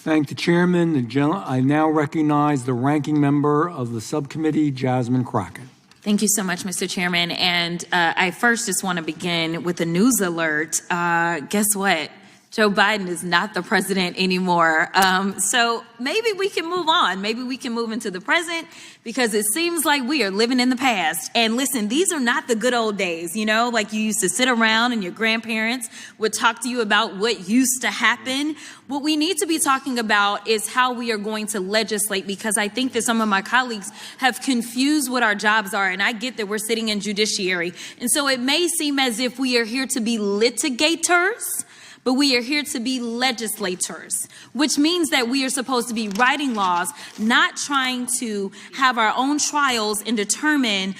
Thank the chairman. I now recognize the ranking member of the subcommittee, Jasmine Crockett. Thank you so much, Mr. Chairman. And I first just want to begin with a news alert. Guess what? Joe Biden is not the president anymore. So maybe we can move on. Maybe we can move into the present, because it seems like we are living in the past. And listen, these are not the good old days, you know, like you used to sit around and your grandparents would talk to you about what used to happen. What we need to be talking about is how we are going to legislate, because I think that some of my colleagues have confused what our jobs are. And I get that we're sitting in judiciary. And so it may seem as if we are here to be litigators, but we are here to be legislators, which means that we are supposed to be writing laws, not trying to have our own trials and determine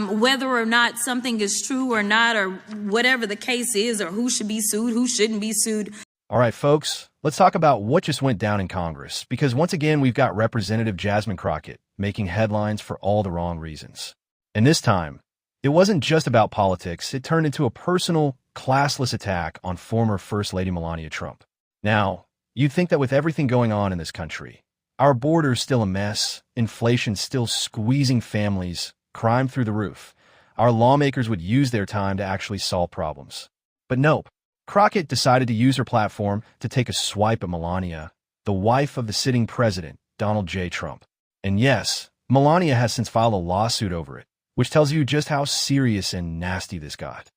whether or not something is true or not, or whatever the case is, or who should be sued, who shouldn't be sued. All right, folks, let's talk about what just went down in Congress, because once again, we've got Representative Jasmine Crockett making headlines for all the wrong reasons. And this time, it wasn't just about politics. It turned into a personal, classless attack on former First Lady Melania Trump. Now, you'd think that with everything going on in this country, our border's still a mess, inflation still squeezing families, crime through the roof, our lawmakers would use their time to actually solve problems. But nope, Crockett decided to use her platform to take a swipe at Melania, the wife of the sitting president, Donald J. Trump. And yes, Melania has since filed a lawsuit over it, which tells you just how serious and nasty this got.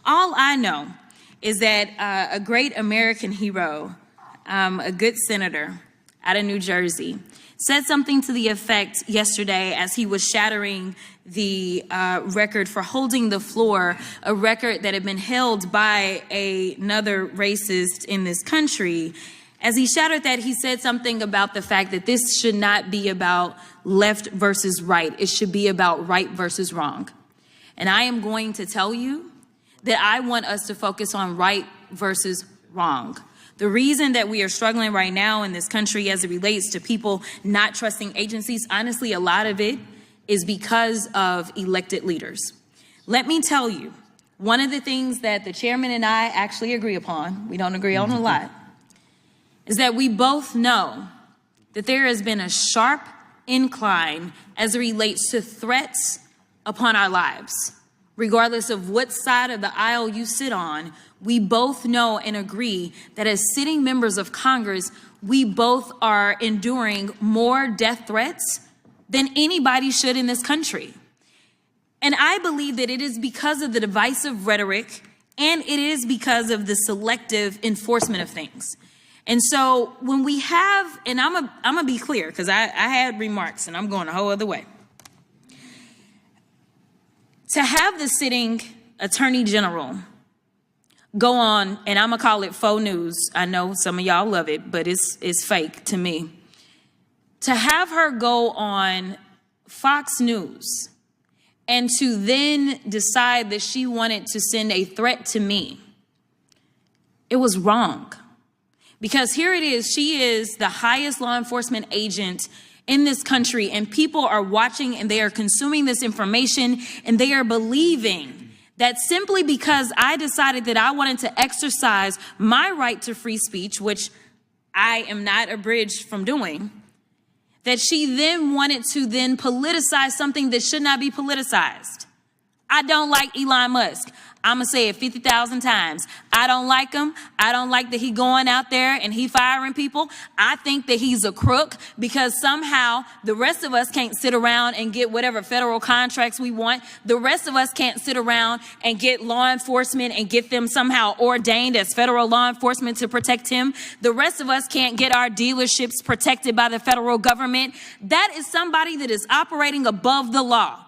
All I know is that a great American hero, a good senator out of New Jersey, said something to the effect yesterday as he was shattering the record for holding the floor, a record that had been held by another racist in this country. As he shattered that, he said something about the fact that this should not be about left versus right. It should be about right versus wrong. And I am going to tell you that I want us to focus on right versus wrong. The reason that we are struggling right now in this country as it relates to people not trusting agencies, honestly, a lot of it is because of elected leaders. Let me tell you, one of the things that the chairman and I actually agree upon, we don't agree on a lot, is that we both know that there has been a sharp incline as it relates to threats upon our lives. Regardless of what side of the aisle you sit on, we both know and agree that as sitting members of Congress, we both are enduring more death threats than anybody should in this country. And I believe that it is because of the divisive rhetoric, and it is because of the selective enforcement of things. And so when we have, and I'm gonna be clear, because I had remarks and I'm going a whole other way. To have the sitting attorney general go on, and I'm gonna call it faux news. I know some of y'all love it, but it's fake to me. To have her go on Fox News and to then decide that she wanted to send a threat to me, it was wrong. Because here it is, she is the highest law enforcement agent in this country, and people are watching and they are consuming this information, and they are believing that simply because I decided that I wanted to exercise my right to free speech, which I am not abridged from doing, that she then wanted to then politicize something that should not be politicized. I don't like Elon Musk. I'm going to say it 50,000 times. I don't like him. I don't like that he going out there and he firing people. I think that he's a crook, because somehow the rest of us can't sit around and get whatever federal contracts we want. The rest of us can't sit around and get law enforcement and get them somehow ordained as federal law enforcement to protect him. The rest of us can't get our dealerships protected by the federal government. That is somebody that is operating above the law.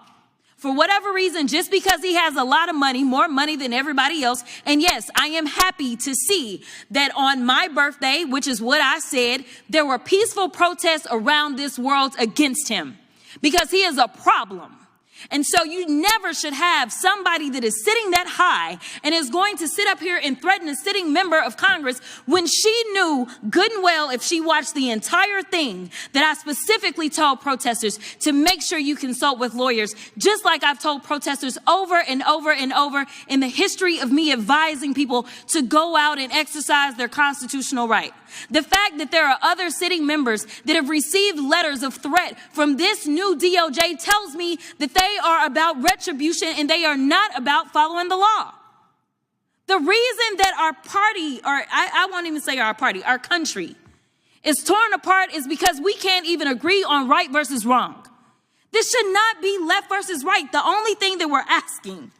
For whatever reason, just because he has a lot of money, more money than everybody else. And yes, I am happy to see that on my birthday, which is what I said, there were peaceful protests around this world against him, because he is a problem. And so you never should have somebody that is sitting that high and is going to sit up here and threaten a sitting member of Congress when she knew good and well, if she watched the entire thing, that I specifically told protesters to make sure you consult with lawyers, just like I've told protesters over and over and over in the history of me advising people to go out and exercise their constitutional right. The fact that there are other sitting members that have received letters of threat from this new DOJ tells me that they are about retribution and they are not about following the law. The reason that our party, or I won't even say our party, our country is torn apart is because we can't even agree on right versus wrong. This should not be left versus right. The only thing that we're asking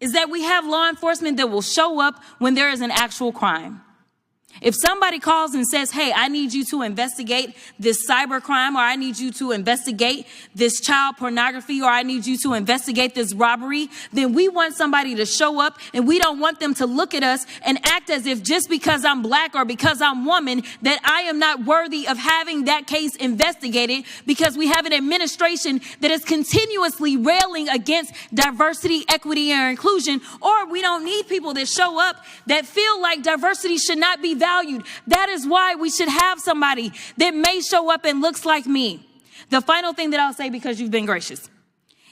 is that we have law enforcement that will show up when there is an actual crime. If somebody calls and says, hey, I need you to investigate this cyber crime, or I need you to investigate this child pornography, or I need you to investigate this robbery, then we want somebody to show up, and we don't want them to look at us and act as if just because I'm black or because I'm woman, that I am not worthy of having that case investigated, because we have an administration that is continuously railing against diversity, equity, and inclusion, or we don't need people that show up that feel like diversity should not be valued. That is why we should have somebody that may show up and looks like me. The final thing that I'll say, because you've been gracious,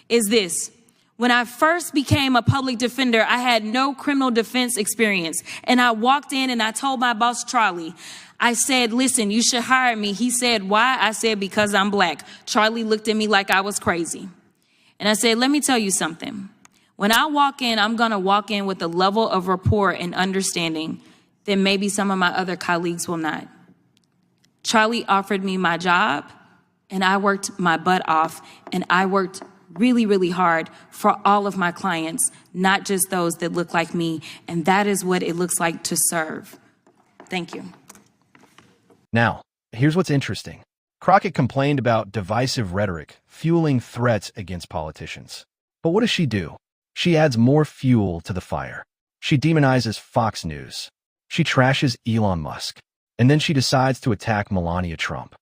is this. When I first became a public defender, I had no criminal defense experience. And I walked in and I told my boss, Charlie, I said, listen, you should hire me. He said, why? I said, because I'm black. Charlie looked at me like I was crazy. And I said, let me tell you something. When I walk in, I'm going to walk in with a level of rapport and understanding that maybe some of my other colleagues will not. Charlie offered me my job, and I worked my butt off, and I worked really, really hard for all of my clients, not just those that look like me, and that is what it looks like to serve. Thank you. Now, here's what's interesting. Crockett complained about divisive rhetoric fueling threats against politicians. But what does she do? She adds more fuel to the fire. She demonizes Fox News. She trashes Elon Musk, and then she decides to attack Melania Trump,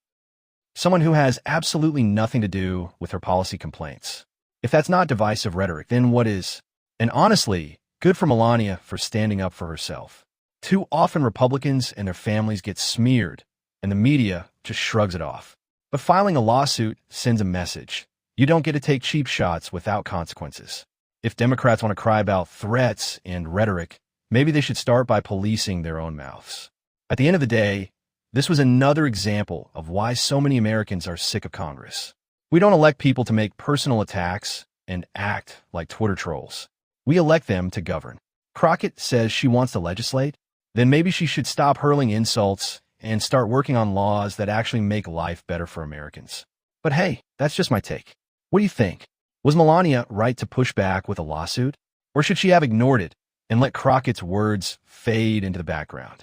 someone who has absolutely nothing to do with her policy complaints. If that's not divisive rhetoric, then what is? And honestly, good for Melania for standing up for herself. Too often Republicans and their families get smeared, and the media just shrugs it off. But filing a lawsuit sends a message. You don't get to take cheap shots without consequences. If Democrats want to cry about threats and rhetoric, maybe they should start by policing their own mouths. At the end of the day, this was another example of why so many Americans are sick of Congress. We don't elect people to make personal attacks and act like Twitter trolls. We elect them to govern. Crockett says she wants to legislate, then maybe she should stop hurling insults and start working on laws that actually make life better for Americans. But hey, that's just my take. What do you think? Was Melania right to push back with a lawsuit? Or should she have ignored it and let Crockett's words fade into the background?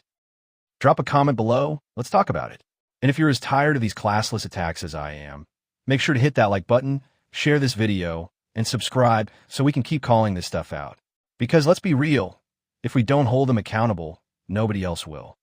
Drop a comment below. Let's talk about it. And if you're as tired of these classless attacks as I am, make sure to hit that like button, share this video, and subscribe so we can keep calling this stuff out. Because let's be real, if we don't hold them accountable, nobody else will.